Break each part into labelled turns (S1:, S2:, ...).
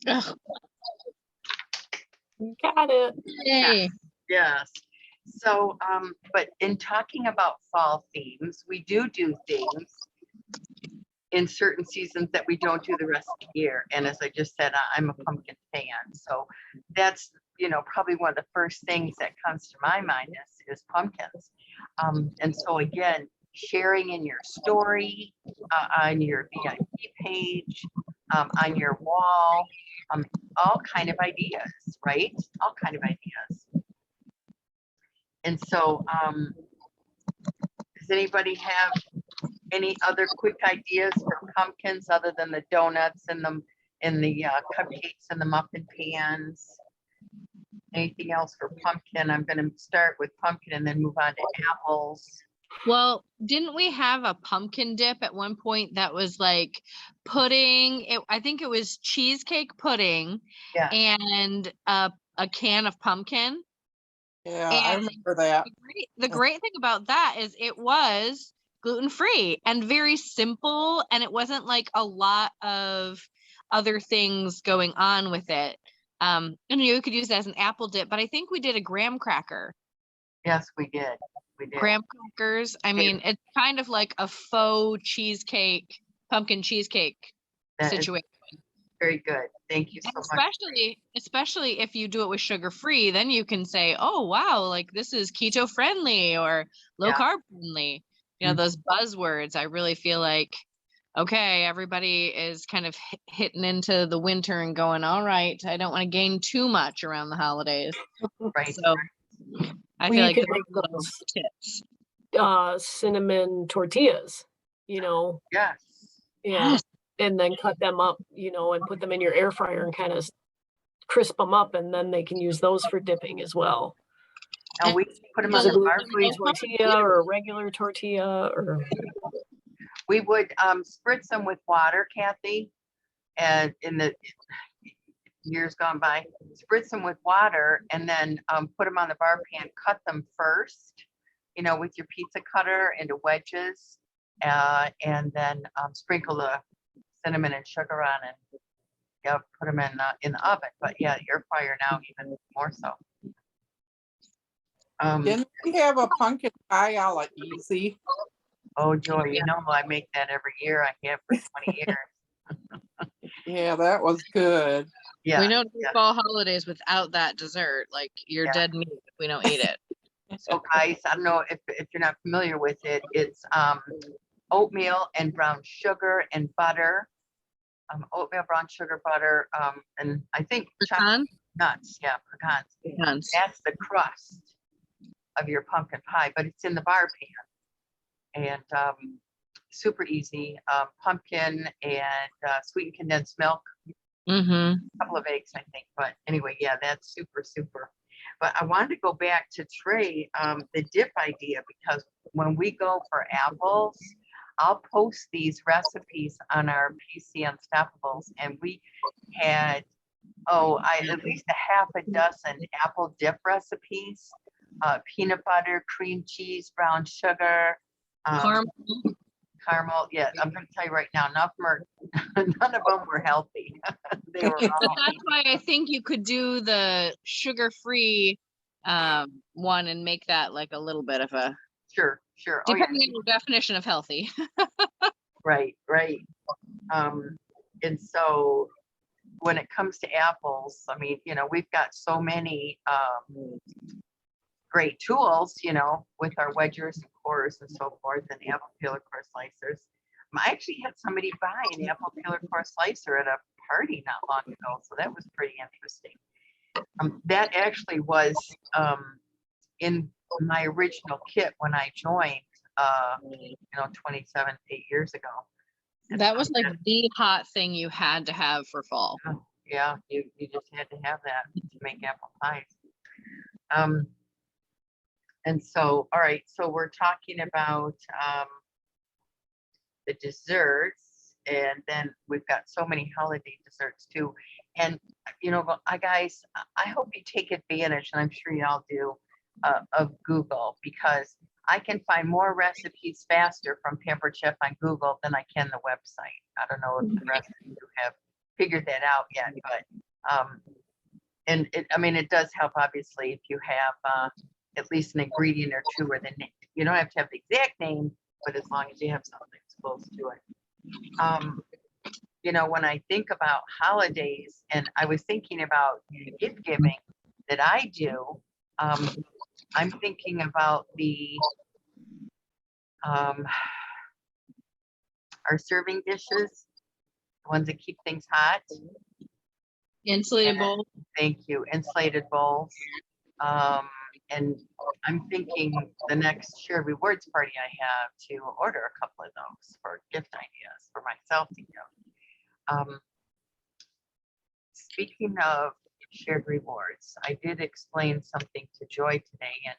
S1: Ugh.
S2: Got it.
S1: Yay.
S3: Yes. So, but in talking about fall themes, we do things in certain seasons that we don't do the rest of the year. And as I just said, I'm a pumpkin fan. So that's, probably one of the first things that comes to my mind is pumpkins. And so again, sharing in your story, on your VIP page, on your wall, all kind of ideas, right? All kind of ideas. And so, does anybody have any other quick ideas for pumpkins other than the donuts and the cupcakes and the muffin pans? Anything else for pumpkin? I'm going to start with pumpkin and then move on to apples.
S1: Well, didn't we have a pumpkin dip at one point that was like pudding? I think it was cheesecake pudding,
S3: Yeah.
S1: and a can of pumpkin.
S4: Yeah,
S1: And
S4: I remember that.
S1: The great thing about that is it was gluten-free and very simple, and it wasn't like a lot of other things going on with it. And you could use that as an apple dip, but I think we did a graham cracker.
S3: Yes, we did. We did.
S1: Graham crackers. I mean, it's kind of like a faux cheesecake, pumpkin cheesecake
S3: That is
S1: situation.
S3: very good. Thank you so much.
S1: Especially if you do it with sugar-free, then you can say, oh, wow, like this is keto friendly or low carb friendly. Those buzzwords. I really feel like, okay, everybody is kind of hitting into the winter and going, all right, I don't want to gain too much around the holidays.
S3: Right.
S1: So I feel like
S2: could make those
S1: tips.
S2: Cinnamon tortillas,
S3: Yes.
S2: Yeah.
S1: Yes.
S2: And then cut them up, and put them in your air fryer and kind of crisp them up, and then they can use those for dipping as well.
S3: And we put them on
S2: Use a
S3: the bar
S2: gluten-free tortilla or a regular tortilla, or
S3: we would spritz them with water, Kathy, and in the years gone by, spritz them with water and then put them on the bar pan, cut them first, with your pizza cutter into wedges, and then sprinkle the cinnamon and sugar on and put them in the oven. But yeah, air fryer now even more so.
S4: Didn't we have a pumpkin pie a la easy?
S3: Oh, Joy, I make that every year. I have for 20 years.
S4: Yeah, that was good.
S3: Yeah.
S1: We don't do fall holidays without that dessert. Like you're dead meat if we don't eat it.
S3: So guys, I don't know if you're not familiar with it. It's oatmeal and brown sugar and butter. Oatmeal, brown sugar, butter, and I think chocolate nuts. Yeah, pecans. That's the crust of your pumpkin pie, but it's in the bar pan. And super easy. Pumpkin and sweetened condensed milk. A couple of eggs, I think. But anyway, yeah, that's super. But I wanted to go back to Trey, the dip idea, because when we go for apples, I'll post these recipes on our PC Unstoppables, and we had at least a half a dozen apple dip recipes, peanut butter, cream cheese, brown sugar, caramel. Yeah, I'm going to tell you right now, none of them were healthy. They were all
S1: But that's why I think you could do the sugar-free one and make that like a little bit of a
S3: sure.
S1: Depending on your definition of healthy.
S3: Right. And so when it comes to apples, I mean, we've got so many great tools, with our wedgers and cores and so forth, and apple peeler core slicers. I actually had somebody buy an apple peeler core slicer at a party not long ago, so that was pretty interesting. That actually was in my original kit when I joined, 8 years ago. And
S1: that was like the hot thing you had to have for fall.
S3: Yeah, you just had to have that to make apple pies. And so, all right, so we're talking about the desserts, and then we've got so many holiday desserts too. And, guys, I hope you take advantage, and I'm sure you all do, of Google, because I can find more recipes faster from Pampered Chef on Google than I can the website. I don't know if the rest of you have figured that out yet, but And I mean, it does help, obviously, if you have at least an ingredient or two, or the name. You don't have to have the exact name, but as long as you have something close to it. You know, when I think about holidays, and I was thinking about gift giving that I do, I'm thinking about the our serving dishes, the ones that keep things hot.
S1: Insulated
S3: And-
S1: bowl.
S3: Thank you, insulated bowls. And I'm thinking the next shared rewards party I have to order a couple of those for gift ideas for myself to give. Speaking of shared rewards, I did explain something to Joy today, and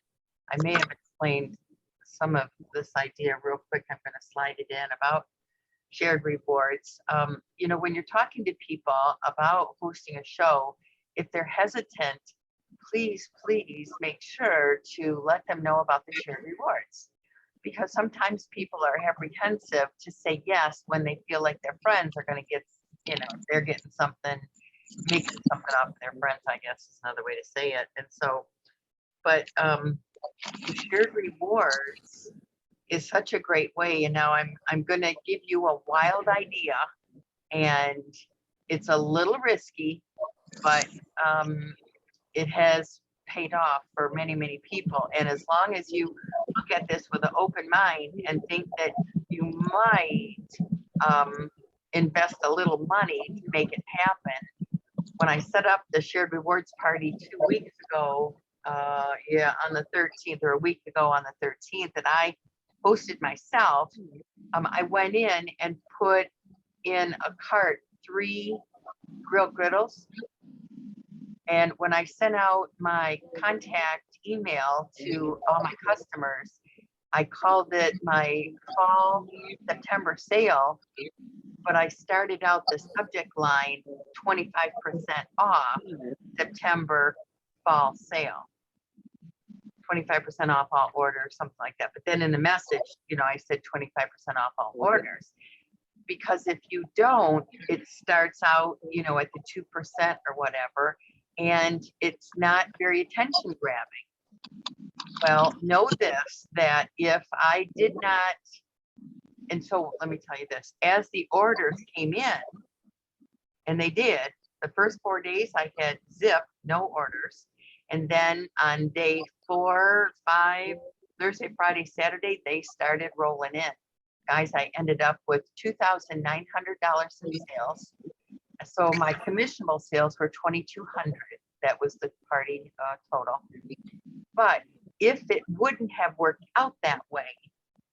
S3: I may have explained some of this idea real quick. I'm going to slide it in about shared rewards. You know, when you're talking to people about hosting a show, if they're hesitant, please make sure to let them know about the shared rewards, because sometimes people are apprehensive to say yes when they feel like their friends are going to get, you know, they're getting something, making something off their friends, I guess is another way to say it. And so, but the shared rewards is such a great way. And now I'm going to give you a wild idea, and it's a little risky, but it has paid off for many people. And as long as you look at this with an open mind and think that you might invest a little money to make it happen. When I set up the shared rewards party 2 weeks ago, on the 13th, or a week ago on the 13th, that I hosted myself, I went in and put in a cart 3 grilled griddles. And when I sent out my contact email to all my customers, I called it my fall September sale, but I started out the subject line 25% off September fall sale. 25% off all orders, something like that. But then in the message, you know, I said 25% off all orders. Because if you don't, it starts out, you know, at the 2% or whatever, and it's not very attention grabbing. Well, know this, that if I did not, and so let me tell you this, as the orders came in, and they did, the first 4 days I had zip, no orders. And then on day 4, 5, Thursday, Friday, Saturday, they started rolling in. Guys, I ended up with $2,900 in sales. So my commissionable sales were $2,200. That was the party total. But if it wouldn't have worked out that way,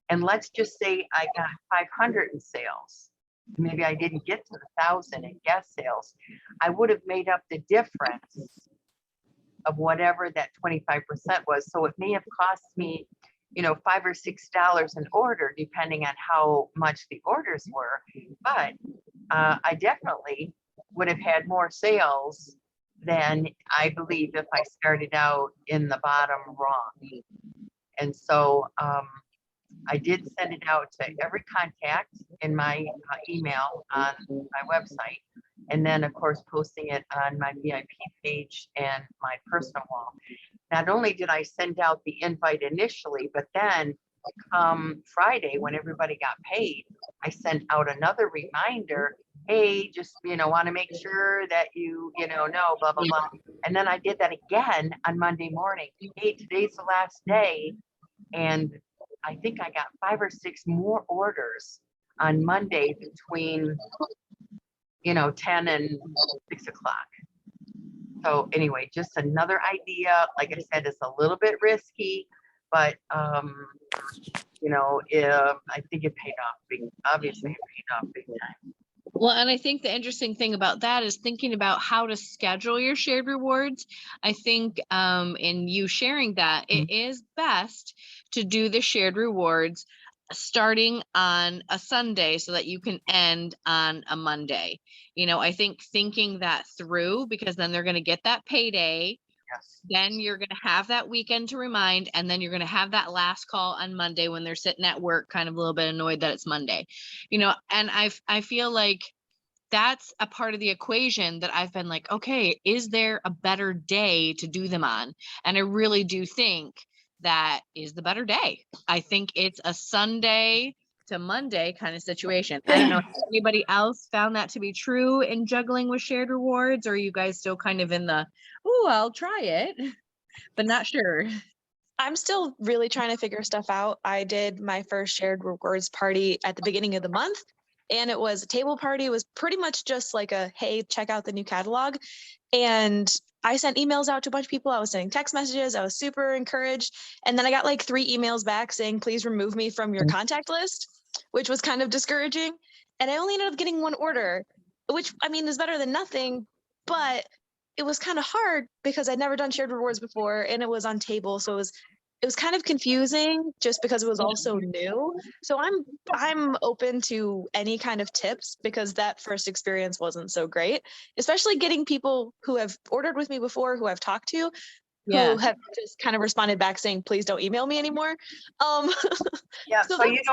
S3: and let's just say I got 500 in sales, maybe I didn't get to the 1,000 in guest sales, I would have made up the difference of whatever that 25% was. So it may have cost me, you know, $5 or $6 an order, depending on how much the orders were. But I definitely would have had more sales than I believe if I started out in the bottom wrong. And so I did send it out to every contact in my email on my website. And then, of course, posting it on my VIP page and my personal wall. Not only did I send out the invite initially, but then Friday, when everybody got paid, I sent out another reminder. Hey, just, you know, want to make sure that you know, blah, blah, blah. And then I did that again on Monday morning. Hey, today's the last day. And I think I got 5 or 6 more orders on Monday between, you know, 10 and 6 o'clock. So anyway, just another idea. Like I said, it's a little bit risky, but you know, I think it paid off. Obviously, it paid off big time.
S1: Well, and I think the interesting thing about that is thinking about how to schedule your shared rewards. I think in you sharing that, it is best to do the shared rewards starting on a Sunday so that you can end on a Monday. You know, I think thinking that through, because then they're going to get that payday.
S3: Yes.
S1: Then you're going to have that weekend to remind, and then you're going to have that last call on Monday when they're sitting at work, kind of a little bit annoyed that it's Monday, you know. And I feel like that's a part of the equation that I've been like, okay, is there a better day to do them on? And I really do think that is the better day. I think it's a Sunday to Monday kind of situation. I don't know if anybody else found that to be true in juggling with shared rewards, or are you guys still kind of in the, oh, I'll try it, but not sure.
S5: I'm still really trying to figure stuff out. I did my first shared rewards party at the beginning of the month, and it was a table party. It was pretty much just like a, hey, check out the new catalog. And I sent emails out to a bunch of people. I was sending text messages. I was super encouraged. And then I got like 3 emails back saying, please remove me from your contact list, which was kind of discouraging. And I only ended up getting 1 order, which I mean is better than nothing, but it was kind of hard because I'd never done shared rewards before, and it was on table. So it was kind of confusing just because it was also new. So I'm open to any kind of tips, because that first experience wasn't so great, especially getting people who have ordered with me before, who I've talked to, who have just kind of responded back saying, please don't email me anymore.
S3: Yeah,
S5: So
S3: so you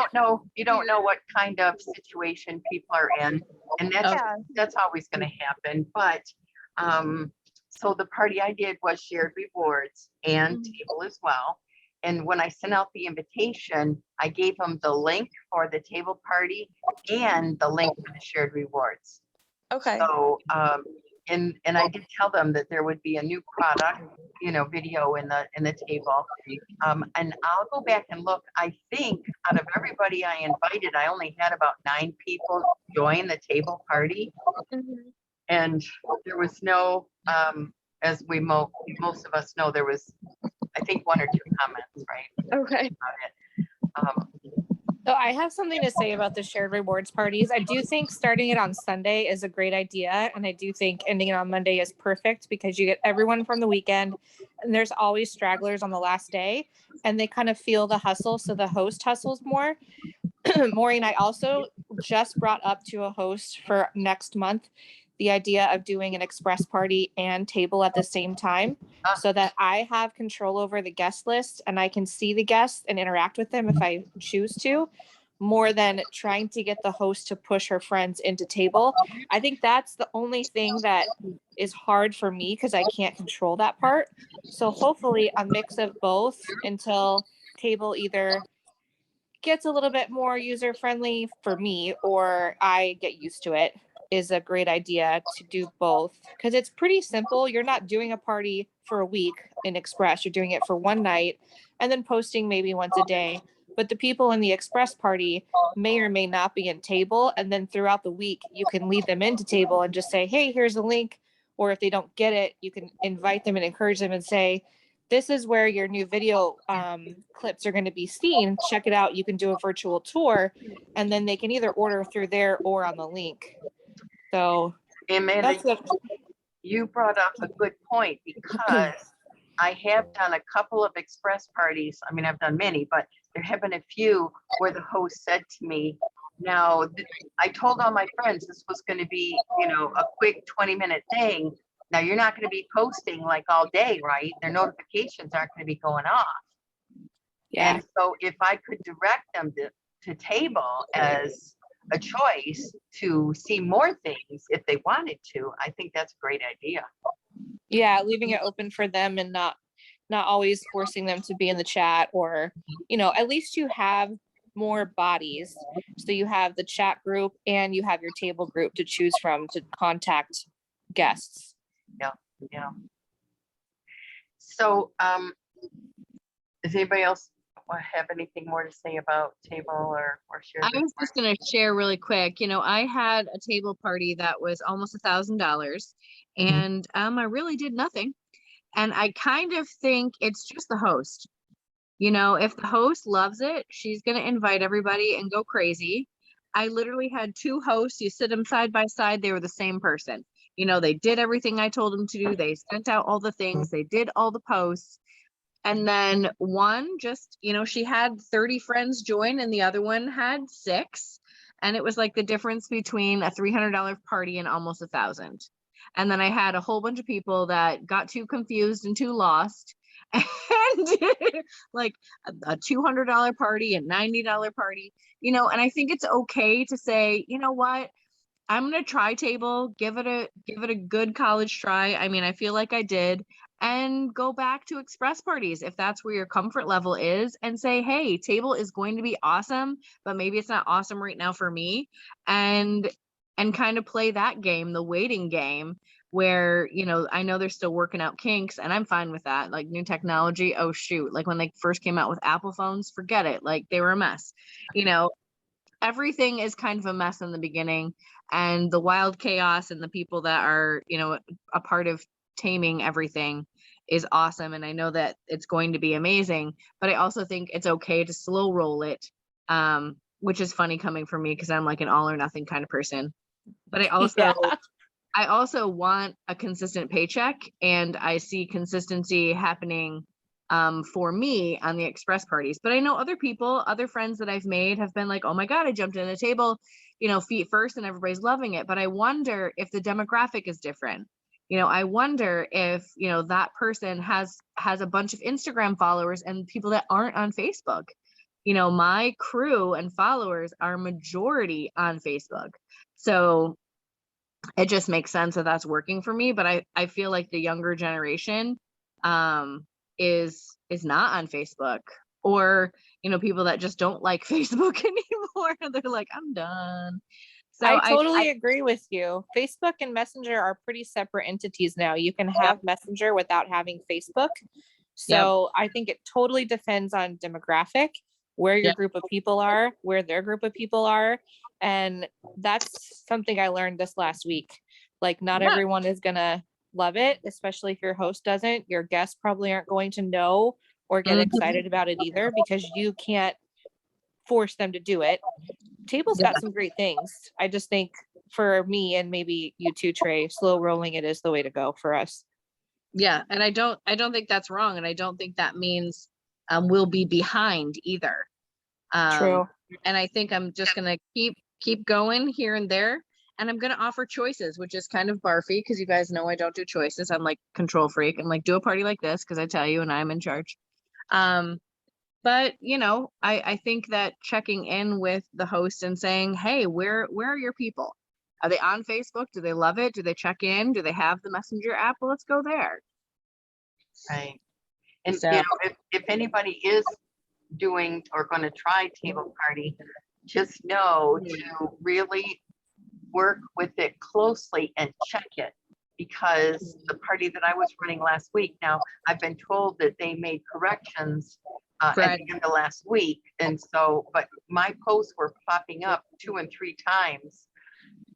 S3: don't know what kind of situation people are in, and that's always going to happen. But so the party I did was shared rewards and table as well. And when I sent out the invitation, I gave them the link for the table party and the link for the shared rewards.
S5: Okay.
S3: So and I did tell them that there would be a new product, video in the table. And I'll go back and look. I think out of everybody I invited, I only had about 9 people join the table party. And there was no, as most of us know, there was, I think, 1 or 2 comments, right?
S5: Okay.
S6: So I have something to say about the shared rewards parties. I do think starting it on Sunday is a great idea. And I do think ending it on Monday is perfect, because you get everyone from the weekend, and there's always stragglers on the last day, and they kind of feel the hustle. So the host hustles more. Maureen, I also just brought up to a host for next month the idea of doing an express party and table at the same time, so that I have control over the guest list and I can see the guests and interact with them if I choose to, more than trying to get the host to push her friends into table. I think that's the only thing that is hard for me, because I can't control that part. So hopefully a mix of both until table either gets a little bit more user friendly for me or I get used to it, is a great idea to do both, because it's pretty simple. You're not doing a party for a week in Express. You're doing it for one night and then posting maybe once a day. But the people in the Express party may or may not be in table. And then throughout the week, you can lead them into table and just say, hey, here's a link. Or if they don't get it, you can invite them and encourage them and say, this is where your new video clips are going to be seen. Check it out. You can do a virtual tour, and then they can either order through there or on the link. So
S3: Amanda, you brought up a good point, because I have done a couple of express parties. I mean, I've done many, but there have been a few where the host said to me, now, I told all my friends this was going to be, a quick 20-minute thing. Now, you're not going to be posting like all day, right? Their notifications aren't going to be going off. Yeah. And so if I could direct them to table as a choice to see more things if they wanted to, I think that's a great idea.
S6: Yeah, leaving it open for them and not always forcing them to be in the chat, or, at least you have more bodies. So you have the chat group and you have your table group to choose from to contact guests.
S3: Yeah. So, does anybody else have anything more to say about table or share?
S1: I was just going to share really quick. I had a table party that was almost $1,000, and I really did nothing. And I kind of think it's just the host. If the host loves it, she's going to invite everybody and go crazy. I literally had 2 hosts. You sit them side by side. They were the same person. They did everything I told them to do. They sent out all the things. They did all the posts. And then one just, she had 30 friends join and the other one had 6. And it was like the difference between a $300 party and almost $1,000. And then I had a whole bunch of people that got too confused and too lost. And like a $200 party, a $90 party, and I think it's okay to say, you know what? I'm gonna try table, give it a good college try. I mean, I feel like I did, and go back to express parties if that's where your comfort level is, and say, hey, table is going to be awesome, but maybe it's not awesome right now for me, and kind of play that game, the waiting game, where, you know, I know they're still working out kinks, and I'm fine with that. Like new technology, oh shoot, like when they first came out with Apple phones, forget it, like they were a mess, you know. Everything is kind of a mess in the beginning, and the wild chaos and the people that are, you know, a part of taming everything is awesome, and I know that it's going to be amazing, but I also think it's okay to slow roll it, which is funny coming from me because I'm like an all or nothing kind of person. But
S6: Yeah.
S1: I also want a consistent paycheck, and I see consistency happening for me on the express parties. But I know other people, other friends that I've made have been like, oh my God, I jumped in a table, you know, feet first, and everybody's loving it. But I wonder if the demographic is different. You know, I wonder if, you know, that person has a bunch of Instagram followers and people that aren't on Facebook. You know, my crew and followers are majority on Facebook. So it just makes sense that that's working for me. But I feel like the younger generation is not on Facebook, or, you know, people that just don't like Facebook anymore. They're like, I'm done. So
S6: I totally agree with you. Facebook and Messenger are pretty separate entities now. You can have Messenger without having Facebook. So I think it totally depends on demographic, where your group of people are, where their group of people are. And that's something I learned this last week. Like, not everyone is going to love it, especially if your host doesn't. Your guests probably aren't going to know or get excited about it either, because you can't force them to do it. Table's got some great things. I just think for me, and maybe you too, Trey, slow rolling it is the way to go for us.
S1: Yeah, and I don't think that's wrong, and I don't think that means we'll be behind either.
S6: True.
S1: And I think I'm just gonna keep going here and there, and I'm gonna offer choices, which is kind of barfy because you guys know I don't do choices. I'm like control freak. I'm like, do a party like this because I tell you, and I'm in charge. But you know, I think that checking in with the host and saying, hey, where are your people? Are they on Facebook? Do they love it? Do they check in? Do they have the Messenger app? Well, let's go there.
S3: Right. And
S1: So,
S3: you know, if anybody is doing or going to try table party, just know to really work with it closely and check it, because the party that I was running last week, now I've been told that they made corrections at the end of last week, and so, but my posts were popping up 2 and 3 times.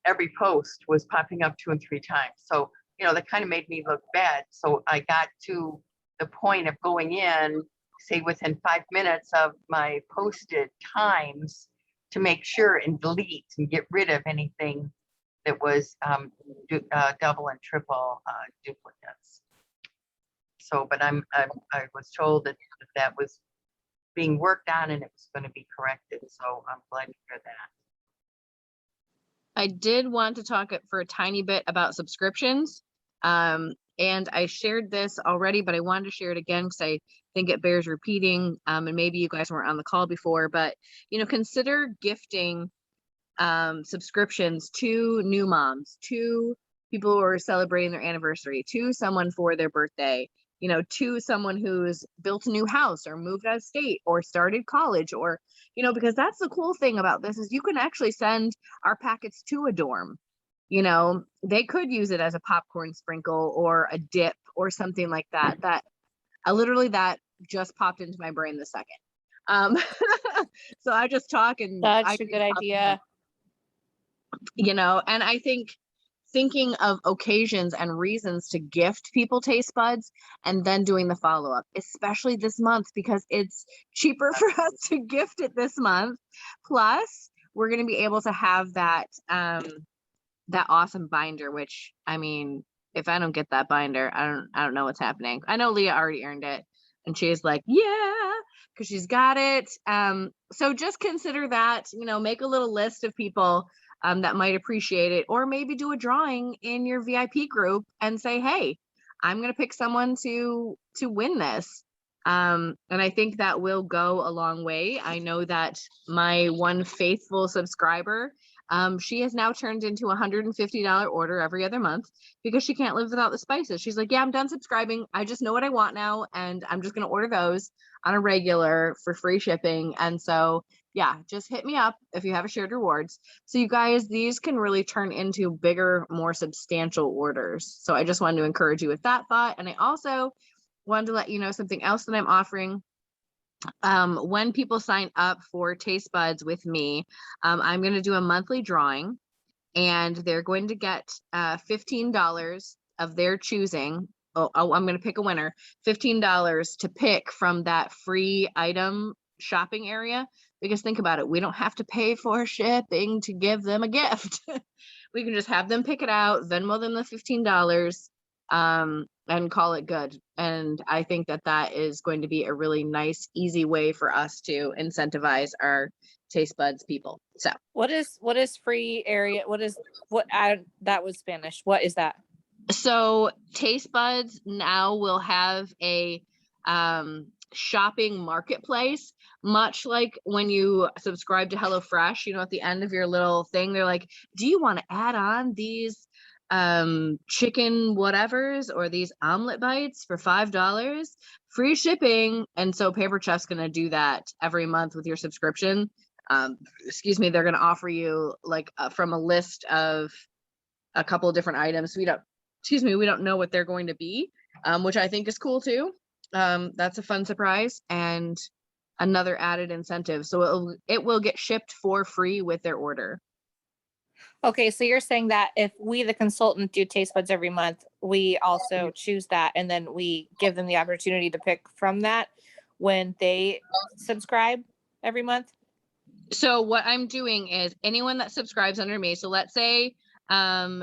S3: Every post was popping up 2 and 3 times, so you know, that kind of made me look bad. So I got to the point of going in, say within 5 minutes of my posted times, to make sure and delete and get rid of anything that was double and triple duplicates. So, but I was told that that was being worked on and it was going to be corrected. So I'm glad to hear that.
S1: I did want to talk for a tiny bit about subscriptions. And I shared this already, but I wanted to share it again because I think it bears repeating. And maybe you guys weren't on the call before, but you know, consider gifting subscriptions to new moms, to people who are celebrating their anniversary, to someone for their birthday, you know, to someone who's built a new house or moved out of state or started college, or, you know, because that's the cool thing about this is you can actually send our packets to a dorm. You know, they could use it as a popcorn sprinkle or a dip or something like that. That literally that just popped into my brain this second. So I just talk and
S6: That's a good idea.
S1: You know, and I think thinking of occasions and reasons to gift people taste buds and then doing the follow-up, especially this month, because it's cheaper for us to gift it this month. Plus, we're going to be able to have that that awesome binder, which, I mean, if I don't get that binder, I don't know what's happening. I know Leah already earned it, and she's like, yeah, because she's got it. So just consider that, you know, make a little list of people that might appreciate it, or maybe do a drawing in your VIP group and say, hey, I'm going to pick someone to win this. And I think that will go a long way. I know that my one faithful subscriber She has now turned into a $150 order every other month because she can't live without the spices. She's like, yeah, I'm done subscribing. I just know what I want now. And I'm just going to order those on a regular for free shipping. And so, yeah, just hit me up if you have a shared rewards. So you guys, these can really turn into bigger, more substantial orders. So I just wanted to encourage you with that thought. And I also wanted to let you know something else that I'm offering. When people sign up for Taste Buds with me, I'm going to do a monthly drawing, and they're going to get $15 of their choosing. I'm going to pick a winner, $15 to pick from that free item shopping area. Because think about it, we don't have to pay for shipping to give them a gift. We can just have them pick it out, Venmo them the $15, and call it good. And I think that that is going to be a really nice, easy way for us to incentivize our Taste Buds people. So
S6: what is free area? That was Spanish. What is that?
S1: So Taste Buds now will have a shopping marketplace, much like when you subscribe to HelloFresh, you know, at the end of your little thing, they're like, do you want to add on these chicken whatevers or these omelet bites for $5, free shipping? And so Pampered Chef's going to do that every month with your subscription. They're going to offer you like from a list of a couple of different items. We don't know what they're going to be, which I think is cool too. That's a fun surprise and another added incentive. So it will get shipped for free with their order.
S6: Okay, so you're saying that if we, the consultant, do Taste Buds every month, we also choose that, and then we give them the opportunity to pick from that when they subscribe every month?
S1: So what I'm doing is anyone that subscribes under me, so let's say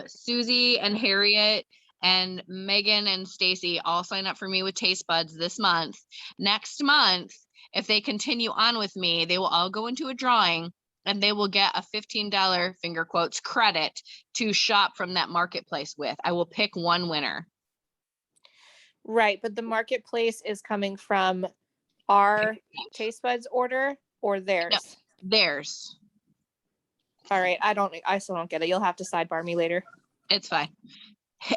S1: Susie and Harriet and Megan and Stacy all sign up for me with Taste Buds this month. Next month, if they continue on with me, they will all go into a drawing, and they will get a $15 finger quotes credit to shop from that marketplace with. I will pick one winner.
S6: Right, but the marketplace is coming from our Taste Buds order or theirs?
S1: No, theirs.
S6: All right, I still don't get it. You'll have to sidebar me later.
S1: It's fine.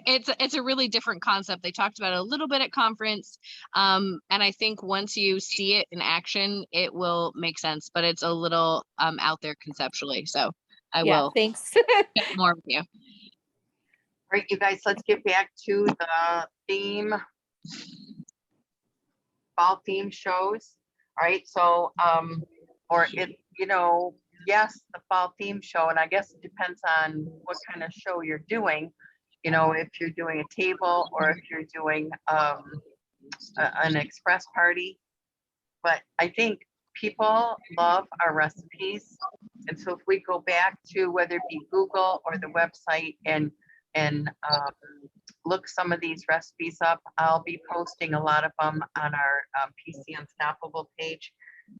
S1: It's a really different concept. They talked about it a little bit at conference. And I think once you see it in action, it will make sense, but it's a little out there conceptually. So I will
S6: thanks.
S1: get more with you.
S3: All right, you guys, let's get back to the theme, fall theme shows. All right, so, yes, the fall theme show, and I guess it depends on what kind of show you're doing. You know, if you're doing a table or if you're doing an express party. But I think people love our recipes. And so if we go back to whether it be Google or the website and look some of these recipes up, I'll be posting a lot of them on our PC Unstoppable page.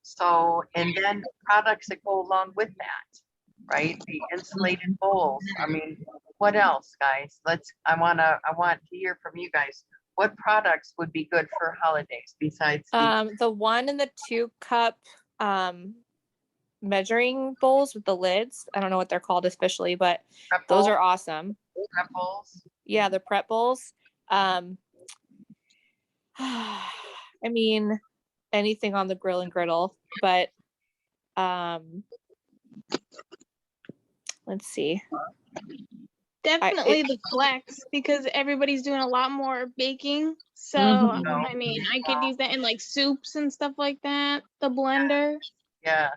S3: So, and then products that go along with that, right? The insulated bowls. I mean, what else, guys? I want to hear from you guys. What products would be good for holidays besides
S6: the 1 and the 2 cup measuring bowls with the lids? I don't know what they're called officially, but those are awesome.
S3: Prep bowls?
S6: Yeah, the prep bowls. I mean, anything on the grill and griddle, but let's see.
S7: Definitely the flex, because everybody's doing a lot more baking. So I mean, I could use that in like soups and stuff like that. The blender.
S3: Yes.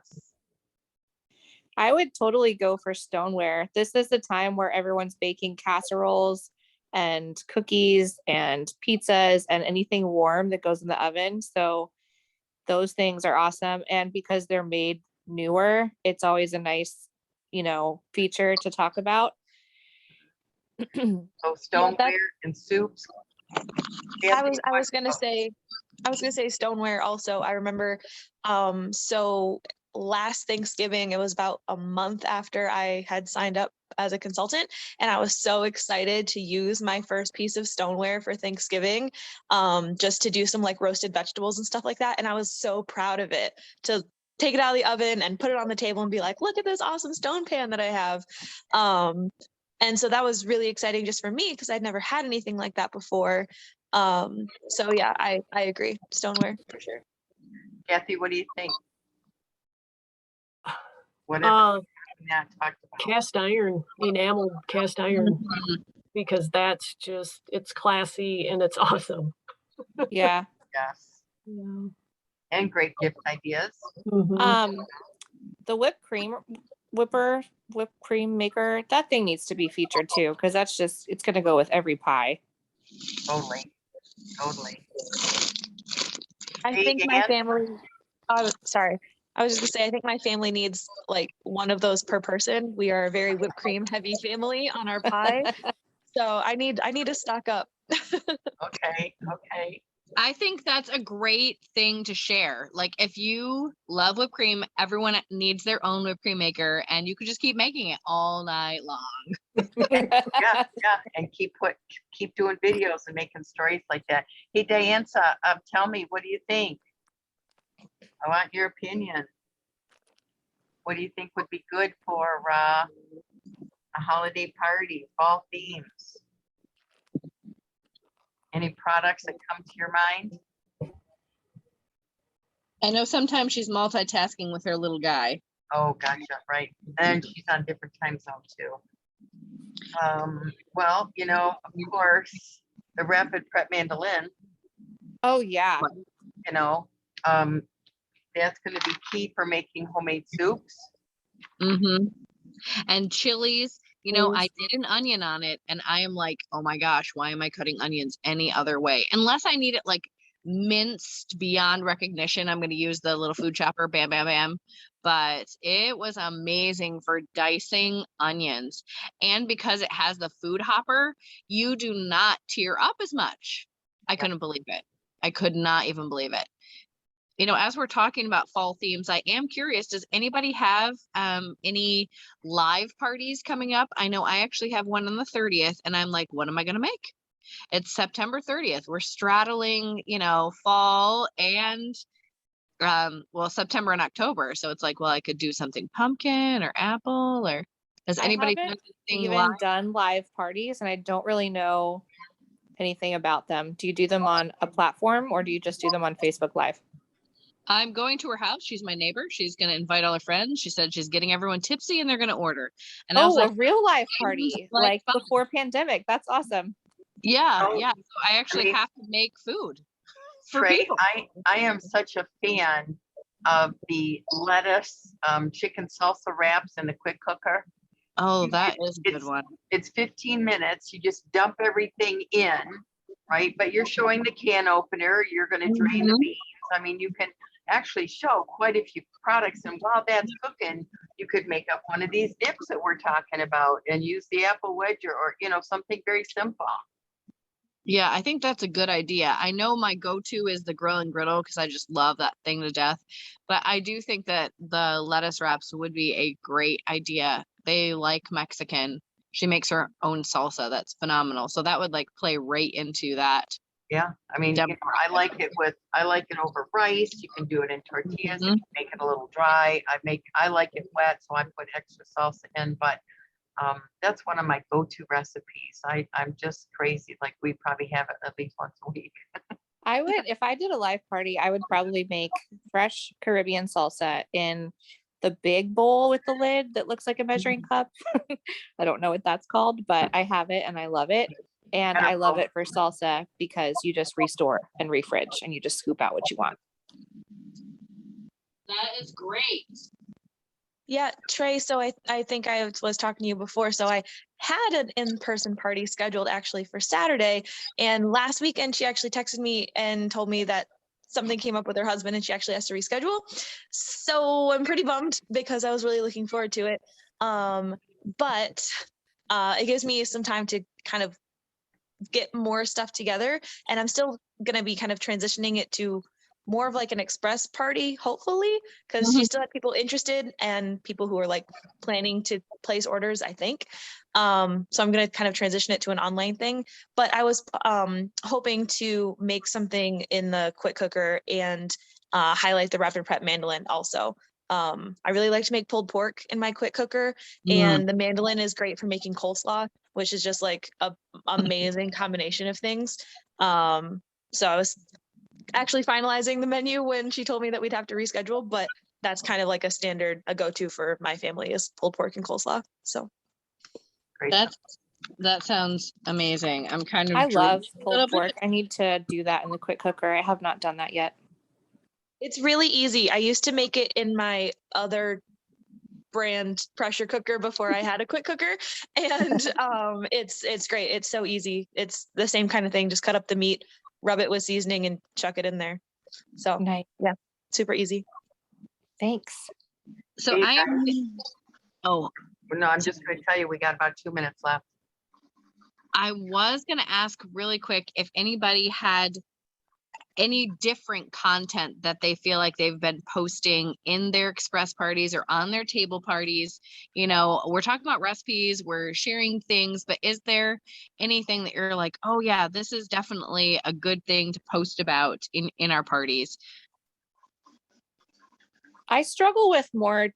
S6: I would totally go for stoneware. This is the time where everyone's baking casseroles and cookies and pizzas and anything warm that goes in the oven. So those things are awesome. And because they're made newer, it's always a nice, feature to talk about.
S3: So stoneware and soups.
S5: I was gonna say stoneware also. I remember so last Thanksgiving, it was about a month after I had signed up as a consultant, and I was so excited to use my first piece of stoneware for Thanksgiving, just to do some like roasted vegetables and stuff like that. And I was so proud of it to take it out of the oven and put it on the table and be like, look at this awesome stone pan that I have. And so that was really exciting just for me because I'd never had anything like that before. So yeah, I agree. Stoneware for sure.
S3: Kathy, what do you think? Whatever Matt talked about.
S2: Cast iron, enameled cast iron, because that's just, it's classy and it's awesome.
S6: Yeah.
S3: Yes.
S2: Yeah.
S3: And great gift ideas.
S2: Mhm.
S6: The whipped cream maker, that thing needs to be featured too, because that's just, it's going to go with every pie.
S3: Totally.
S5: I
S3: Hey,
S5: think my
S3: Dan?
S5: family, sorry. I was just gonna say, I think my family needs like one of those per person. We are a very whipped cream heavy family on our pie. So I need to stock up.
S3: Okay.
S1: I think that's a great thing to share. Like if you love whipped cream, everyone needs their own whipped cream maker and you could just keep making it all night long.
S3: Yeah. And keep doing videos and making stories like that. Hey, Dianza, tell me, what do you think? I want your opinion. What do you think would be good for a holiday party, fall themes? Any products that come to your mind?
S1: I know sometimes she's multitasking with her little guy.
S3: Oh, gotcha, right. And she's on different time zone too. Well, of course, the rapid prep mandolin,
S6: Oh yeah.
S3: that's going to be key for making homemade soups.
S1: And chilies, I did an onion on it and I am like, oh my gosh, why am I cutting onions any other way? Unless I need it like minced beyond recognition, I'm going to use the little food chopper, bam, bam, bam. But it was amazing for dicing onions. And because it has the food hopper, you do not tear up as much. I couldn't believe it. I could not even believe it. As we're talking about fall themes, I am curious, does anybody have any live parties coming up? I know I actually have one on the 30th and I'm like, what am I going to make? It's September 30th. We're straddling, fall and September and October. So it's like, well, I could do something pumpkin or apple, or has anybody
S6: I haven't even done live parties and I don't really know anything about them. Do you do them on a platform or do you just do them on Facebook Live?
S1: I'm going to her house. She's my neighbor. She's going to invite all her friends. She said she's getting everyone tipsy and they're going to order. And I was like,
S6: a real life party, like before pandemic. That's awesome.
S1: Yeah.
S3: Oh,
S1: Yeah. So I actually have to make food for
S3: Trey,
S1: people.
S3: I am such a fan of the lettuce chicken salsa wraps in the quick cooker.
S1: Oh, that is a good one.
S3: It's 15 minutes. You just dump everything in, right? But you're showing the can opener. You're going to drain the beans. I mean, you can actually show quite a few products. And while that's cooking, you could make up one of these dips that we're talking about and use the apple wedge or something very simple.
S1: Yeah, I think that's a good idea. I know my go-to is the grill and griddle because I just love that thing to death. But I do think that the lettuce wraps would be a great idea. They like Mexican. She makes her own salsa. That's phenomenal. So that would play right into that.
S3: Yeah, I mean, I like it over rice. You can do it in tortillas. You can make it a little dry. I like it wet, so I put extra salsa in. But that's one of my go-to recipes. I'm just crazy. Like we probably have it at least once a week.
S6: I would, if I did a live party, I would probably make fresh Caribbean salsa in the big bowl with the lid that looks like a measuring cup. I don't know what that's called, but I have it and I love it. And I love it for salsa because you just restore and refridge and you just scoop out what you want.
S1: That is great.
S5: Yeah, Trey, so I think I was talking to you before. So I had an in-person party scheduled actually for Saturday. And last weekend, she actually texted me and told me that something came up with her husband and she actually has to reschedule. So I'm pretty bummed because I was really looking forward to it. But it gives me some time to kind of get more stuff together. And I'm still going to be kind of transitioning it to more of like an express party, hopefully, because she still had people interested and people who are planning to place orders, I think. So I'm going to kind of transition it to an online thing. But I was hoping to make something in the quick cooker and highlight the rapid prep mandolin also. I really like to make pulled pork in my quick cooker,
S1: Mm.
S5: and the mandolin is great for making coleslaw, which is just like a amazing combination of things. So I was actually finalizing the menu when she told me that we'd have to reschedule, but that's kind of like a standard, a go-to for my family is pulled pork and coleslaw. So
S3: Great.
S1: That sounds amazing. I'm kind of
S6: I love
S1: dreaming a
S6: pulled
S1: little bit.
S6: pork. I need to do that in the quick cooker. I have not done that yet.
S5: it's really easy. I used to make it in my other brand pressure cooker before I had a quick cooker, and it's great. It's so easy. It's the same kind of thing. Just cut up the meat, rub it with seasoning, and chuck it in there. So
S6: Nice.
S5: yeah, super easy.
S6: Thanks.
S1: So
S3: Hey,
S1: I am. Oh,
S3: No, I'm just going to tell you, we got about 2 minutes left.
S1: I was going to ask really quick if anybody had any different content that they feel like they've been posting in their express parties or on their table parties. You know, we're talking about recipes, we're sharing things, but is there anything that you're like, oh yeah, this is definitely a good thing to post about in our parties?
S6: I struggle with more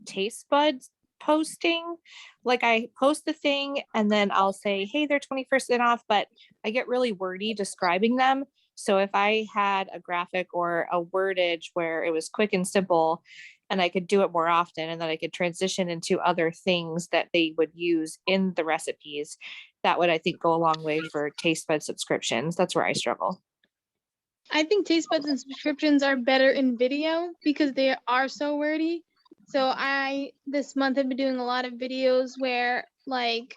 S6: taste buds posting. Like I post the thing and then I'll say, hey, they're 20% off, but I get really wordy describing them. So if I had a graphic or a wordage where it was quick and simple and I could do it more often, and then I could transition into other things that they would use in the recipes, that would, I think, go a long way for taste bud subscriptions. That's where I struggle.
S7: I think taste buds and subscriptions are better in video because they are so wordy. So this month have been doing a lot of videos where like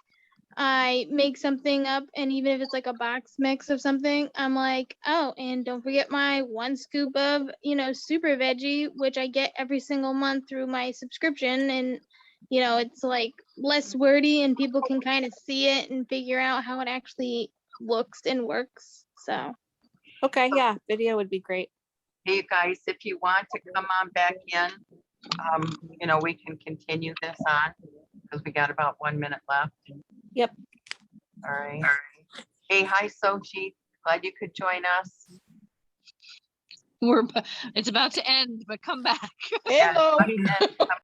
S7: I make something up, and even if it's like a box mix of something, I'm like, oh, and don't forget my 1 scoop of, super veggie, which I get every single month through my subscription. And, it's like less wordy and people can kind of see it and figure out how it actually looks and works. So.
S6: Okay, yeah, video would be great.
S3: Hey, guys, if you want to come on back in, we can continue this on because we got about 1 minute left.
S6: Yep.
S3: All right. Hey, hi, Sochi. Glad you could join us.
S1: It's about to end, but come back.
S3: Yeah,
S7: Hello.
S3: let me end. Come